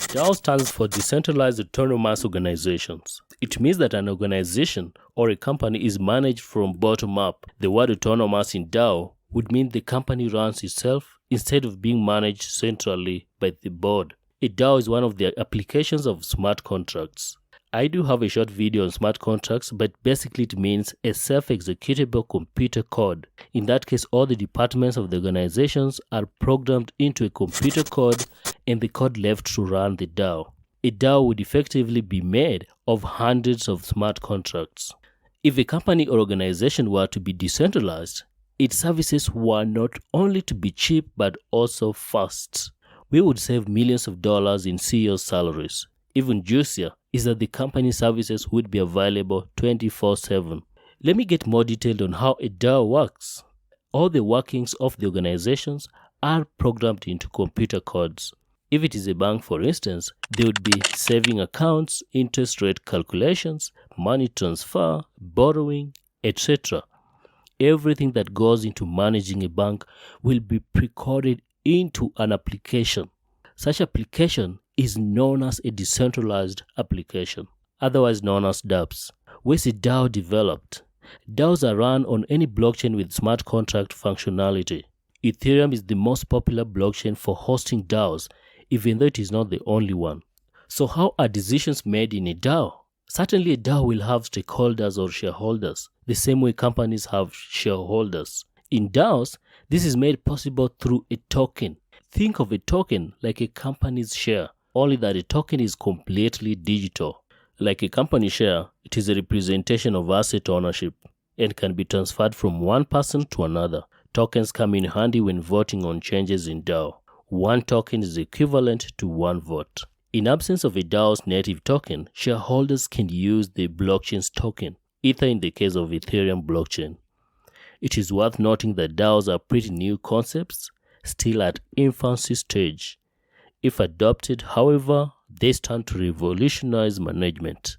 DAO stands for Decentralized Autonomous Organizations. It means that an organization or a company is managed from bottom up. The word autonomous in DAO would mean the company runs itself instead of being managed centrally by the board. A DAO is one of the applications of smart contracts. I do have a short video on smart contracts, but basically it means a self-executable computer code. In that case, all the departments of the organizations are programmed into a computer code and the code left to run the DAO. A DAO would effectively be made of hundreds of smart contracts. If a company or organization were to be decentralized, its services were not only to be cheap but also fast. We would save millions of dollars in CEOs' salaries. Even juicier is that the company services would be available 24/7. Let me get more detailed on how a DAO works. All the workings of the organizations are programmed into computer codes. If it is a bank, for instance, there would be saving accounts, interest rate calculations, money transfer, borrowing, etc. Everything that goes into managing a bank will be pre-coded into an application. Such application is known as a decentralized application, otherwise known as dApps. Where's a DAO developed? DAOs are run on any blockchain with smart contract functionality. Ethereum is the most popular blockchain for hosting DAOs, even though it is not the only one. So how are decisions made in a DAO? Certainly a DAO will have stakeholders or shareholders, the same way companies have shareholders. In DAOs, this is made possible through a token. Think of a token like a company's share, only that a token is completely digital. Like a company share, it is a representation of asset ownership and can be transferred from one person to another. Tokens come in handy when voting on changes in DAO. One token is equivalent to one vote. In absence of a DAO's native token, shareholders can use the blockchain's token, Ether in the case of Ethereum blockchain. It is worth noting that DAOs are pretty new concepts, still at infancy stage. If adopted, however, they stand to revolutionize management.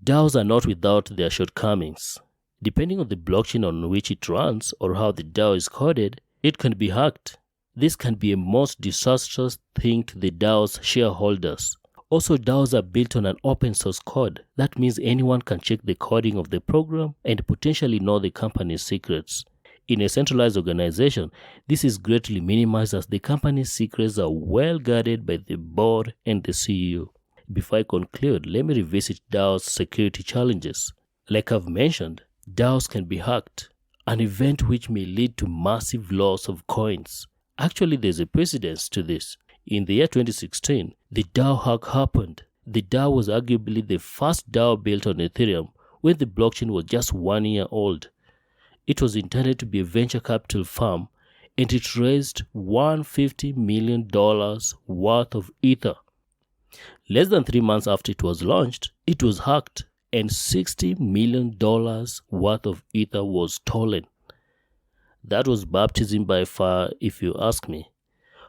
DAOs are not without their shortcomings. Depending on the blockchain on which it runs or how the DAO is coded, it can be hacked. This can be a most disastrous thing to the DAO's shareholders. Also, DAOs are built on an open source code. That means anyone can check the coding of the program and potentially know the company's secrets. In a centralized organization, this is greatly minimized as the company's secrets are well guarded by the board and the CEO. Before I conclude, let me revisit DAO's security challenges. Like I've mentioned, DAOs can be hacked, an event which may lead to massive loss of coins. Actually, there's a precedent to this. In the year 2016, the DAO hack happened. The DAO was arguably the first DAO built on Ethereum when the blockchain was just 1 year old. It was intended to be a venture capital firm, and it raised $150 million worth of Ether. Less than 3 months after it was launched, it was hacked, and $60 million worth of Ether was stolen. That was baptism by fire, if you ask me.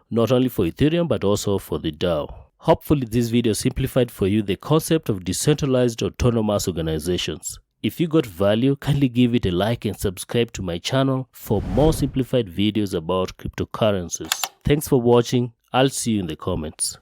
Not only for Ethereum, but also for the DAO. Hopefully this video simplified for you the concept of decentralized autonomous organizations. If you got value, kindly give it a like and subscribe to my channel for more simplified videos about cryptocurrencies. Thanks for watching. I'll see you in the comments.